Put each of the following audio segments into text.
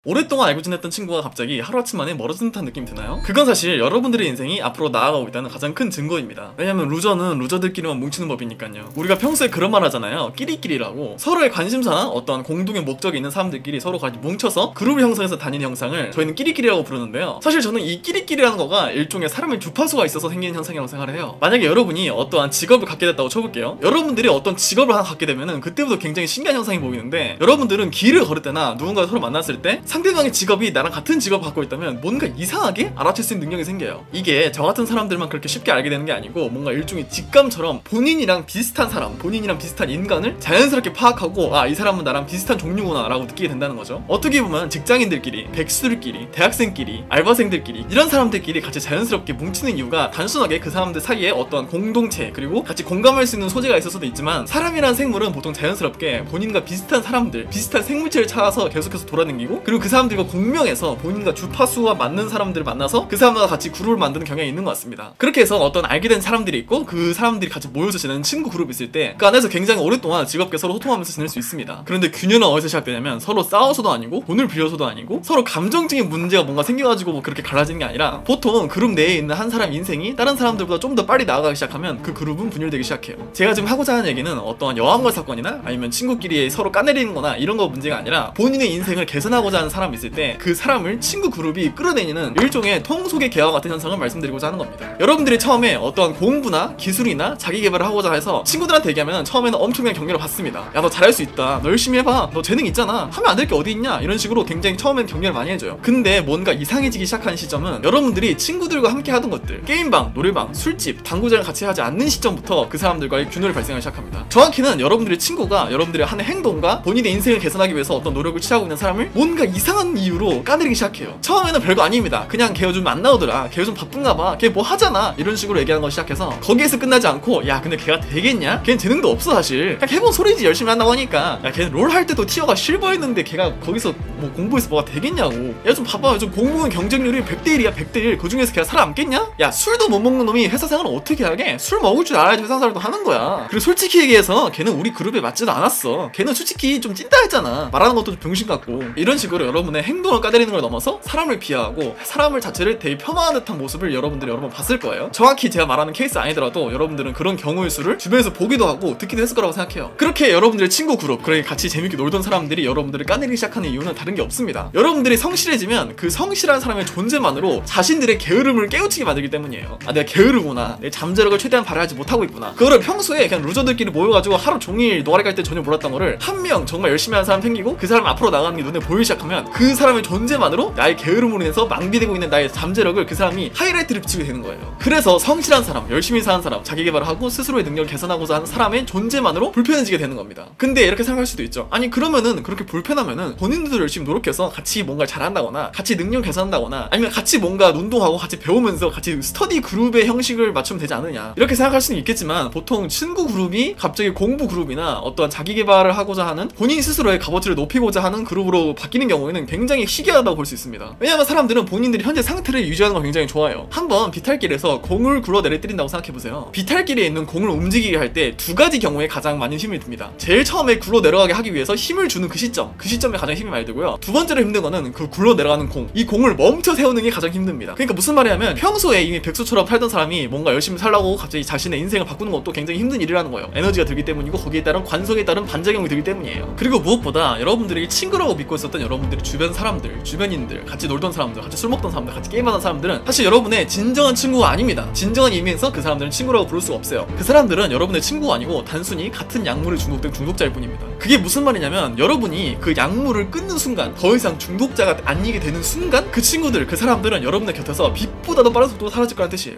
오랫동안 알고 지냈던 친구가 갑자기 하루아침 만에 멀어진 듯한 느낌이 드나요? 그건 사실 여러분들의 인생이 앞으로 나아가고 있다는 가장 큰 증거입니다. 왜냐면 루저는 루저들끼리만 뭉치는 법이니까요. 우리가 평소에 그런 말 하잖아요. 끼리끼리라고. 서로의 관심사나 어떠한 공동의 목적이 있는 사람들끼리 서로 같이 뭉쳐서 그룹을 형성해서 다니는 형상을 저희는 끼리끼리라고 부르는데요. 사실 저는 이 끼리끼리라는 거가 일종의 사람의 주파수가 있어서 생기는 현상이라고 생각을 해요. 만약에 여러분이 어떠한 직업을 갖게 됐다고 쳐볼게요. 여러분들이 어떤 직업을 하나 갖게 되면은 그때부터 굉장히 신기한 현상이 보이는데, 여러분들은 길을 걸을 때나 누군가 서로 만났을 때 상대방의 직업이 나랑 같은 직업을 갖고 있다면 뭔가 이상하게 알아챌 수 있는 능력이 생겨요. 이게 저 같은 사람들만 그렇게 쉽게 알게 되는 게 아니고, 뭔가 일종의 직감처럼 본인이랑 비슷한 사람, 본인이랑 비슷한 인간을 자연스럽게 파악하고, 아, 이 사람은 나랑 비슷한 종류구나 라고 느끼게 된다는 거죠. 어떻게 보면 직장인들끼리, 백수들끼리, 대학생끼리, 알바생들끼리, 이런 사람들끼리 같이 자연스럽게 뭉치는 이유가 단순하게 그 사람들 사이에 어떠한 공동체, 그리고 같이 공감할 수 있는 소재가 있을 수도 있지만, 사람이란 생물은 보통 자연스럽게 본인과 비슷한 사람들, 비슷한 생물체를 찾아서 계속해서 돌아다니고, 그리고 그 사람들과 공명해서 본인과 주파수와 맞는 사람들을 만나서 그 사람과 같이 그룹을 만드는 경향이 있는 것 같습니다. 그렇게 해서 어떤 알게 된 사람들이 있고, 그 사람들이 같이 모여서 지내는 친구 그룹이 있을 때 그 안에서 굉장히 오랫동안 즐겁게 서로 소통하면서 지낼 수 있습니다. 그런데 균열은 어디서 시작되냐면, 서로 싸워서도 아니고 돈을 빌려서도 아니고 서로 감정적인 문제가 뭔가 생겨가지고 뭐 그렇게 갈라지는 게 아니라, 보통 그룹 내에 있는 한 사람 인생이 다른 사람들보다 좀 더 빨리 나아가기 시작하면 그 그룹은 분열되기 시작해요. 제가 지금 하고자 하는 얘기는 어떠한 여왕벌 사건이나 아니면 친구끼리 서로 까내리는 거나 이런 거 문제가 아니라, 본인의 인생을 개선하고자 하는 사람이 있을 때 그 사람을 친구 그룹이 끌어내리는 일종의 통속의 개와 같은 현상을 말씀드리고자 하는 겁니다. 여러분들이 처음에 어떠한 공부나 기술이나 자기 개발을 하고자 해서 친구들한테 얘기하면 처음에는 엄청난 격려를 받습니다. 야, 너 잘할 수 있다, 너 열심히 해봐, 너 재능 있잖아, 하면 안 될 게 어디 있냐, 이런 식으로 굉장히 처음엔 격려를 많이 해줘요. 근데 뭔가 이상해지기 시작한 시점은, 여러분들이 친구들과 함께 하던 것들, 게임방, 노래방, 술집, 당구장을 같이 하지 않는 시점부터 그 사람들과의 균열이 발생하기 시작합니다. 정확히는 여러분들의 친구가 여러분들의 하는 행동과 본인의 인생을 개선하기 위해서 어떤 노력을 취하고 있는 사람을 뭔가 이상한 이유로 까내리기 시작해요. 처음에는 별거 아닙니다. 그냥 걔 요즘 안 나오더라, 걔 요즘 바쁜가봐, 걔 뭐 하잖아, 이런 식으로 얘기하는 거 시작해서 거기에서 끝나지 않고, 야 근데 걔가 되겠냐? 걔는 재능도 없어 사실, 그냥 해본 소리지, 열심히 한다고 하니까. 야 걔는 롤 할 때도 티어가 실버였는데 걔가 거기서 뭐 공부해서 뭐가 되겠냐고. 야 좀 봐봐, 요즘 공무원 경쟁률이 100대1이야 100대1. 그중에서 걔가 살아남겠냐? 야 술도 못 먹는 놈이 회사 생활을 어떻게 하게? 술 먹을 줄 알아야지 회사 생활도 하는 거야. 그리고 솔직히 얘기해서 걔는 우리 그룹에 맞지도 않았어. 걔는 솔직히 좀 찐따 했잖아, 말하는 것도 좀 병신 같고. 이런 식으로 여러분의 행동을 까대리는 걸 넘어서 사람을 비하하고 사람을 자체를 되게 폄하하는 듯한 모습을 여러분들이 여러 번 봤을 거예요. 정확히 제가 말하는 케이스 아니더라도 여러분들은 그런 경우의 수를 주변에서 보기도 하고 듣기도 했을 거라고 생각해요. 그렇게 여러분들의 친구 그룹, 그렇게 같이 재밌게 놀던 사람들이 여러분들을 까내리기 시작하는 이유는 다른 게 없습니다. 여러분들이 성실해지면 그 성실한 사람의 존재만으로 자신들의 게으름을 깨우치게 만들기 때문이에요. 아, 내가 게으르구나, 내 잠재력을 최대한 발휘하지 못하고 있구나. 그거를 평소에 그냥 루저들끼리 모여가지고 하루 종일 노가리 깔 때 전혀 몰랐던 거를 한 명 정말 열심히 하는 사람 생기고 그 사람 앞으로 나가는 게 눈에 보이기 시작하면, 그 사람의 존재만으로 나의 게으름으로 인해서 망비되고 있는 나의 잠재력을 그 사람이 하이라이트를 비치게 되는 거예요. 그래서 성실한 사람, 열심히 사는 사람, 자기 개발을 하고 스스로의 능력을 개선하고자 하는 사람의 존재만으로 불편해지게 되는 겁니다. 근데 이렇게 생각할 수도 있죠. 아니 그러면은, 그렇게 불편하면은 본인들도 열심히 노력해서 같이 뭔가 잘한다거나 같이 능력 개선한다거나 아니면 같이 뭔가 운동하고 같이 배우면서 같이 스터디 그룹의 형식을 맞추면 되지 않느냐, 이렇게 생각할 수는 있겠지만, 보통 친구 그룹이 갑자기 공부 그룹이나 어떠한 자기 개발을 하고자 하는, 본인 스스로의 값어치를 높이고자 하는 그룹으로 바뀌는 경우에는 굉장히 희귀하다고 볼 수 있습니다. 왜냐하면 사람들은 본인들이 현재 상태를 유지하는 걸 굉장히 좋아해요. 한번 비탈길에서 공을 굴러 내리뜨린다고 생각해보세요. 비탈길에 있는 공을 움직이게 할 때 두 가지 경우에 가장 많은 힘이 듭니다. 제일 처음에 굴러 내려가게 하기 위해서 힘을 주는 그 시점에 가장 힘이 많이 들고요. 두 번째로 힘든 거는 그 굴러 내려가는 공, 이 공을 멈춰 세우는 게 가장 힘듭니다. 그러니까 무슨 말이냐면, 평소에 이미 백수처럼 살던 사람이 뭔가 열심히 살라고 갑자기 자신의 인생을 바꾸는 것도 굉장히 힘든 일이라는 거예요. 에너지가 들기 때문이고, 거기에 따른 관성에 따른 반작용이 들기 때문이에요. 그리고 무엇보다 여러분들이 친구라고 믿고 있었던 여러분들의 주변 사람들, 주변인들, 같이 놀던 사람들, 같이 술 먹던 사람들, 같이 게임하던 사람들은 사실 여러분의 진정한 친구가 아닙니다. 진정한 의미에서 그 사람들은 친구라고 부를 수가 없어요. 그 사람들은 여러분의 친구가 아니고 단순히 같은 약물에 중독된 중독자일 뿐입니다. 그게 무슨 말이냐면, 여러분이 그 약물을 끊는 순간, 더 이상 중독자가 아니게 되는 순간, 그 친구들, 그 사람들은 여러분의 곁에서 빛보다도 빠른 속도로 사라질 거라는 뜻이에요.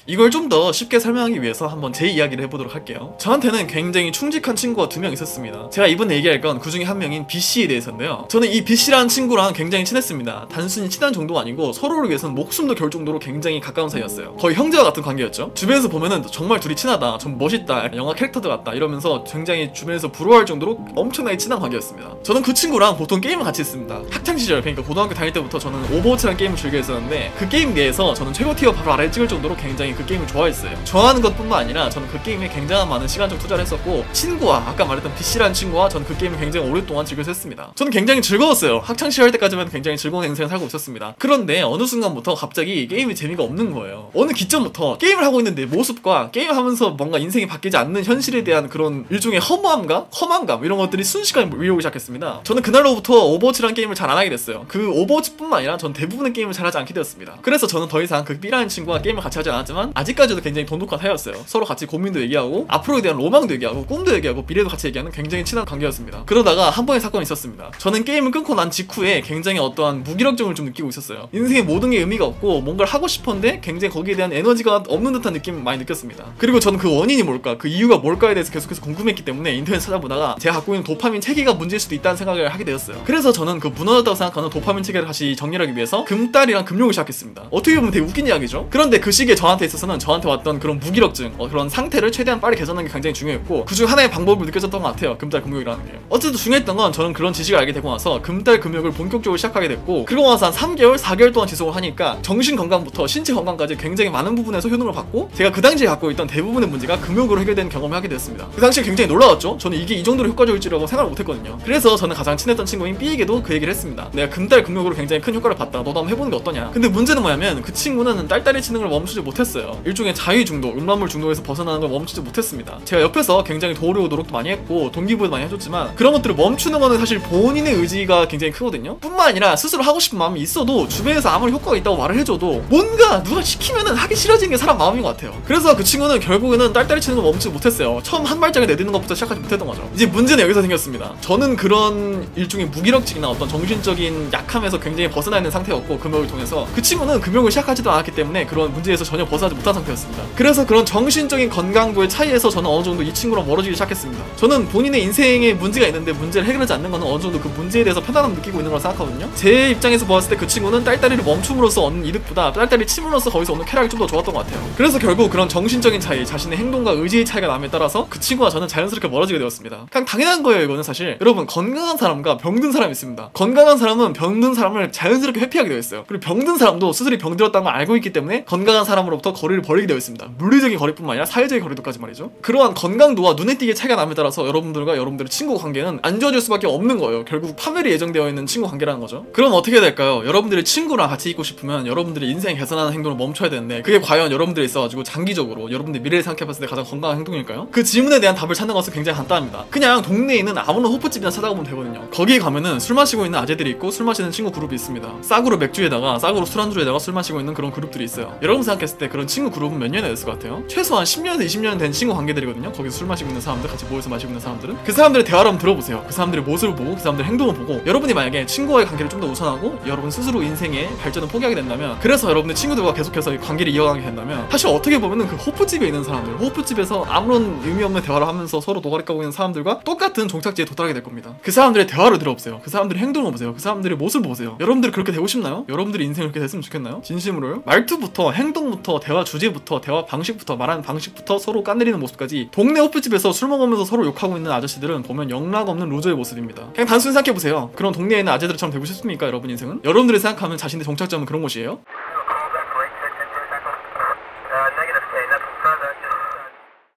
이걸 좀 더 쉽게 설명하기 위해서 한번 제 이야기를 해보도록 할게요. 저한테는 굉장히 충직한 친구가 2명 있었습니다. 제가 이번에 얘기할 건 그 중에 한 명인 B씨에 대해서인데요. 저는 이 B씨라는 친구랑 굉장히 친했습니다. 단순히 친한 정도가 아니고 서로를 위해서는 목숨도 걸 정도로 굉장히 가까운 사이였어요. 거의 형제와 같은 관계였죠. 주변에서 보면은 정말 둘이 친하다, 좀 멋있다, 영화 캐릭터들 같다 이러면서 굉장히 주변에서 부러워할 정도로 엄청나게 친한 관계였습니다. 저는 그 친구랑 보통 게임을 같이 했습니다. 학창시절, 그러니까 고등학교 다닐 때부터 저는 오버워치라는 게임을 즐겨 했었는데, 그 게임 내에서 저는 최고 티어 바로 아래를 찍을 정도로 굉장히 굉장히 그 게임을 좋아했어요. 좋아하는 것뿐만 아니라 저는 그 게임에 굉장한 많은 시간적 투자를 했었고, 친구와 아까 말했던 BC라는 친구와 저는 그 게임을 굉장히 오랫동안 즐겨서 했습니다. 저는 굉장히 즐거웠어요. 학창시절 때까지만 굉장히 즐거운 인생을 살고 있었습니다. 그런데 어느 순간부터 갑자기 게임이 재미가 없는 거예요. 어느 기점부터 게임을 하고 있는 내 모습과 게임하면서 뭔가 인생이 바뀌지 않는 현실에 대한 그런 일종의 허무함감 이런 것들이 순식간에 밀려오기 시작했습니다. 저는 그날로부터 오버워치라는 게임을 잘 안 하게 됐어요. 그 오버워치뿐만 아니라 전 대부분의 게임을 잘 하지 않게 되었습니다. 그래서 저는 더 이상 그 B라는 친구와 게임을 같이 하지 않았지만 아직까지도 굉장히 돈독한 사이였어요. 서로 같이 고민도 얘기하고 앞으로에 대한 로망도 얘기하고 꿈도 얘기하고 미래도 같이 얘기하는 굉장히 친한 관계였습니다. 그러다가 한 번의 사건이 있었습니다. 저는 게임을 끊고 난 직후에 굉장히 어떠한 무기력증을 좀 느끼고 있었어요. 인생의 모든 게 의미가 없고 뭔가를 하고 싶었는데 굉장히 거기에 대한 에너지가 없는 듯한 느낌을 많이 느꼈습니다. 그리고 저는 그 원인이 뭘까, 그 이유가 뭘까에 대해서 계속해서 궁금했기 때문에 인터넷 찾아보다가 제가 갖고 있는 도파민 체계가 문제일 수도 있다는 생각을 하게 되었어요. 그래서 저는 그 무너졌다고 생각하는 도파민 체계를 다시 정리하기 위해서 금달이랑 금욕을 시작했습니다. 어떻게 보면 되게 웃긴 이야기죠. 그런데 그 시기에 저한테 있어서는 저한테 왔던 그런 무기력증, 그런 상태를 최대한 빨리 개선하는 게 굉장히 중요했고, 그중 하나의 방법을 느껴졌던 것 같아요. 금달 금욕이라는 게. 어쨌든 중요했던 건 저는 그런 지식을 알게 되고 나서 금달 금욕을 본격적으로 시작하게 됐고, 그리고 나서 한 3개월, 4개월 동안 지속을 하니까 정신 건강부터 신체 건강까지 굉장히 많은 부분에서 효능을 받고, 제가 그 당시에 갖고 있던 대부분의 문제가 금욕으로 해결되는 경험을 하게 됐습니다. 그 당시에 굉장히 놀라웠죠. 저는 이게 이 정도로 효과적일지라고 생각을 못했거든요. 그래서 저는 가장 친했던 친구인 B에게도 그 얘기를 했습니다. 내가 금달 금욕으로 굉장히 큰 효과를 봤다. 너도 한번 해보는 게 어떠냐. 근데 문제는 뭐냐면 그 친구는 딸딸이 치는 걸 멈추지 못했어요. 일종의 자위 중독, 음란물 중독에서 벗어나는 걸 멈추지 못했습니다. 제가 옆에서 굉장히 도우려고 노력도 많이 했고 동기부여도 많이 해줬지만 그런 것들을 멈추는 거는 사실 본인의 의지가 굉장히 크거든요. 뿐만 아니라 스스로 하고 싶은 마음이 있어도 주변에서 아무리 효과가 있다고 말을 해줘도 뭔가 누가 시키면은 하기 싫어지는 게 사람 마음인 것 같아요. 그래서 그 친구는 결국에는 딸딸이 치는 걸 멈추지 못했어요. 처음 한 발짝을 내딛는 것부터 시작하지 못했던 거죠. 이제 문제는 여기서 생겼습니다. 저는 그런 일종의 무기력증이나 어떤 정신적인 약함에서 굉장히 벗어나 있는 상태였고, 금욕을 통해서 그 친구는 금욕을 시작하지도 않았기 때문에 그런 문제에서 전혀 벗어나지 못한 상태였습니다. 그래서 그런 정신적인 건강도의 차이에서 저는 어느 정도 이 친구랑 멀어지기 시작했습니다. 저는 본인의 인생에 문제가 있는데 문제를 해결하지 않는 것은 어느 정도 그 문제에 대해서 편안함을 느끼고 있는 걸 생각하거든요. 제 입장에서 보았을 때 그 친구는 딸딸이를 멈춤으로써 얻는 이득보다 딸딸이 침으로써 거기서 얻는 쾌락이 좀 더 좋았던 것 같아요. 그래서 결국 그런 정신적인 차이, 자신의 행동과 의지의 차이가 남에 따라서 그 친구와 저는 자연스럽게 멀어지게 되었습니다. 그냥 당연한 거예요. 이거는 사실 여러분, 건강한 사람과 병든 사람이 있습니다. 건강한 사람은 병든 사람을 자연스럽게 회피하게 되어 있어요. 그리고 병든 사람도 스스로 병들었다는 걸 알고 있기 때문에 건강한 사람으로부터 거리를 벌이게 되어 있습니다. 물리적인 거리뿐만 아니라 사회적인 거리도까지 말이죠. 그러한 건강도와 눈에 띄게 차이가 남에 따라서 여러분들과 여러분들의 친구 관계는 안 좋아질 수밖에 없는 거예요. 결국 파멸이 예정되어 있는 친구 관계라는 거죠. 그럼 어떻게 될까요? 여러분들의 친구랑 같이 있고 싶으면 여러분들의 인생 개선하는 행동을 멈춰야 되는데, 그게 과연 여러분들에 있어가지고 장기적으로 여러분들 미래를 생각해봤을 때 가장 건강한 행동일까요? 그 질문에 대한 답을 찾는 것은 굉장히 간단합니다. 그냥 동네에 있는 아무나 호프집이나 찾아가보면 되거든요. 거기에 가면은 술 마시고 있는 아재들이 있고 술 마시는 친구 그룹이 있습니다. 싸구려 맥주에다가 싸구려 술안주에다가 술 마시고 있는 그런 그룹들이 있어요. 여러분 생각했을 때 그런 친구 그룹은 몇 년이나 됐을 것 같아요? 최소한 10년에서 20년 된 친구 관계들이거든요. 거기서 술 마시고 있는 사람들, 같이 모여서 마시고 있는 사람들은. 그 사람들의 대화를 한번 들어보세요. 그 사람들의 모습을 보고 그 사람들의 행동을 보고, 여러분이 만약에 친구와의 관계를 좀 더 우선하고 여러분 스스로 인생의 발전을 포기하게 된다면, 그래서 여러분의 친구들과 계속해서 관계를 이어가게 된다면, 사실 어떻게 보면은 그 호프집에 있는 사람들, 호프집에서 아무런 의미 없는 대화를 하면서 서로 노가리 까고 있는 사람들과 똑같은 종착지에 도달하게 될 겁니다. 그 사람들의 대화를 들어보세요. 그 사람들의 행동을 보세요. 그 사람들의 모습을 보세요. 여러분들이 그렇게 되고 싶나요? 여러분들의 인생이 그렇게 됐으면 좋겠나요? 진심으로요? 말투부터 행동부터 대화 주제부터 대화 방식부터 말하는 방식부터 서로 까내리는 모습까지 동네 호프집에서 술 먹으면서 서로 욕하고 있는 아저씨들은 보면 영락 없는 루저의 모습입니다. 그냥 단순히 생각해보세요. 그런 동네에 있는 아재들처럼 되고 싶습니까? 여러분 인생은? 여러분들이 생각하면 자신의 종착점은 그런 곳이에요?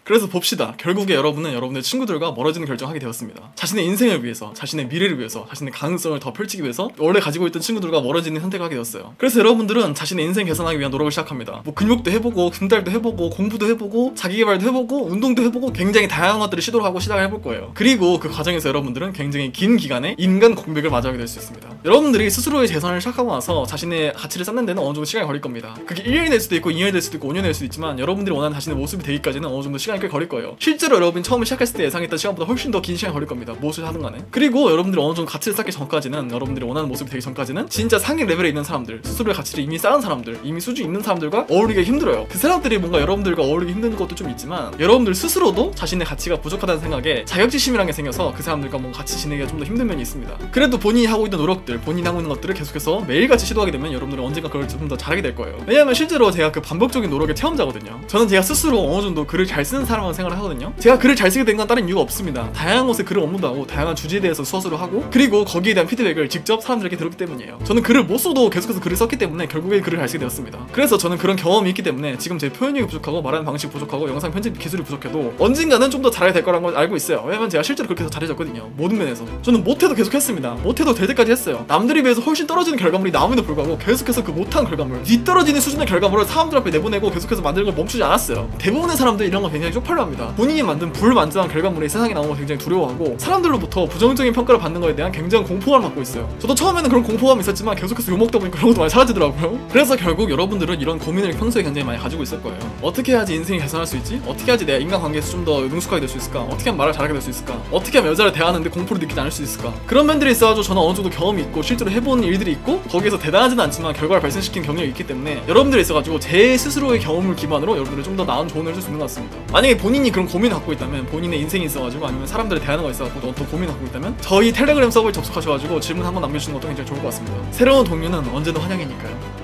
그래서 봅시다. 결국에 여러분은 여러분의 친구들과 멀어지는 결정하게 되었습니다. 자신의 인생을 위해서, 자신의 미래를 위해서, 자신의 가능성을 더 펼치기 위해서 원래 가지고 있던 친구들과 멀어지는 선택을 하게 되었어요. 그래서 여러분들은 자신의 인생 개선하기 위한 노력을 시작합니다. 뭐 근육도 해보고, 금달도 해보고, 공부도 해보고, 자기개발도 해보고, 운동도 해보고, 굉장히 다양한 것들을 시도를 하고 시작을 해볼 거예요. 그리고 그 과정에서 여러분들은 굉장히 긴 기간에 인간 공백을 맞이하게 될 수 있습니다. 여러분들이 스스로의 재선을 시작하고 나서 자신의 가치를 쌓는 데는 어느 정도 시간이 걸릴 겁니다. 그게 1년이 될 수도 있고 2년이 될 수도 있고 5년이 될 수도 있지만, 여러분들이 원하는 자신의 모습이 되기까지는 어느 정도 시간이 꽤 걸릴 거예요. 실제로 여러분이 처음에 시작했을 때 예상했던 시간보다 훨씬 더 긴 시간이 걸릴 겁니다. 무엇을 하든 간에. 그리고 여러분들이 어느 정도 가치를 쌓기 전까지는, 여러분들이 원하는 모습이 되기 전까지는 진짜 상위 레벨에 있는 사람들, 스스로의 가치를 이미 쌓은 사람들, 이미 수준 있는 사람들과 어울리기 힘들어요. 그 사람들이 뭔가 여러분들과 어울리기 힘든 것도 좀 있지만, 여러분들 스스로도 자신의 가치가 부족하다는 생각에 자격지심이라는 게 생겨서 그 사람들과 뭔가 같이 지내기가 좀 더 힘든 면이 있습니다. 그래도 본인이 하고 있는 노력들, 본인이 하고 있는 것들을 계속해서 매일같이 시도하게 되면 여러분들은 언젠가 그걸 좀 더 잘하게 될 거예요. 왜냐하면 실제로 제가 그 반복적인 노력의 체험자거든요. 저는 제가 스스로 어느 정도 글을 잘 쓰는 사람하고 생활을 하거든요. 제가 글을 잘 쓰게 된 건 다른 이유가 없습니다. 다양한 곳에 글을 업로드하고 다양한 주제에 대해서 수어를 하고 그리고 거기에 대한 피드백을 직접 사람들에게 들었기 때문이에요. 저는 글을 못 써도 계속해서 글을 썼기 때문에 결국에 글을 잘 쓰게 되었습니다. 그래서 저는 그런 경험이 있기 때문에 지금 제 표현력이 부족하고 말하는 방식이 부족하고 영상 편집 기술이 부족해도 언젠가는 좀 더 잘해야 될 거라는 걸 알고 있어요. 왜냐면 제가 실제로 그렇게 해서 잘해졌거든요. 모든 면에서. 저는 못해도 계속 했습니다. 못해도 될 때까지 했어요. 남들에 비해서 훨씬 떨어지는 결과물이 나옴에도 불구하고 계속해서 그 못한 결과물, 뒤떨어지는 수준의 결과물을 사람들 앞에 내보내고 계속해서 만드는 걸 멈추지 않았어요. 대부분의 사람들이 이런 거 굉장히 쪽팔려 합니다. 본인이 만든 불완전한 결과물이 세상에 나오는 걸 굉장히 두려워하고 사람들로부터 부정적인 평가를 받는 거에 대한 굉장한 공포감을 갖고 있어요. 저도 처음에는 그런 공포감이 있었지만 계속해서 욕먹다 보니까 그런 것도 많이 사라지더라고요. 그래서 결국 여러분들은 이런 고민을 평소에 굉장히 많이 가지고 있을 거예요. 어떻게 해야지 인생이 개선할 수 있지? 어떻게 해야지 내가 인간관계에서 좀 더 능숙하게 될 수 있을까? 어떻게 하면 말을 잘하게 될 수 있을까? 어떻게 하면 여자를 대하는데 공포를 느끼지 않을 수 있을까? 그런 면들이 있어가지고 저는 어느 정도 경험이 있고 실제로 해본 일들이 있고 거기에서 대단하지는 않지만 결과를 발생시킨 경력이 있기 때문에 여러분들이 있어가지고 제 스스로의 경험을 기반으로 여러분들이 좀 더 나은 조언을 해줄 수 있는 것 같습니다. 만약에 본인이 그런 고민을 갖고 있다면, 본인의 인생이 있어가지고 아니면 사람들을 대하는 거 있어가지고 어떤 고민을 갖고 있다면 저희 텔레그램 서버에 접속하셔가지고 질문 한번 남겨주시는 것도 굉장히 좋을 것 같습니다. 새로운 동료는 언제나 환영이니까요.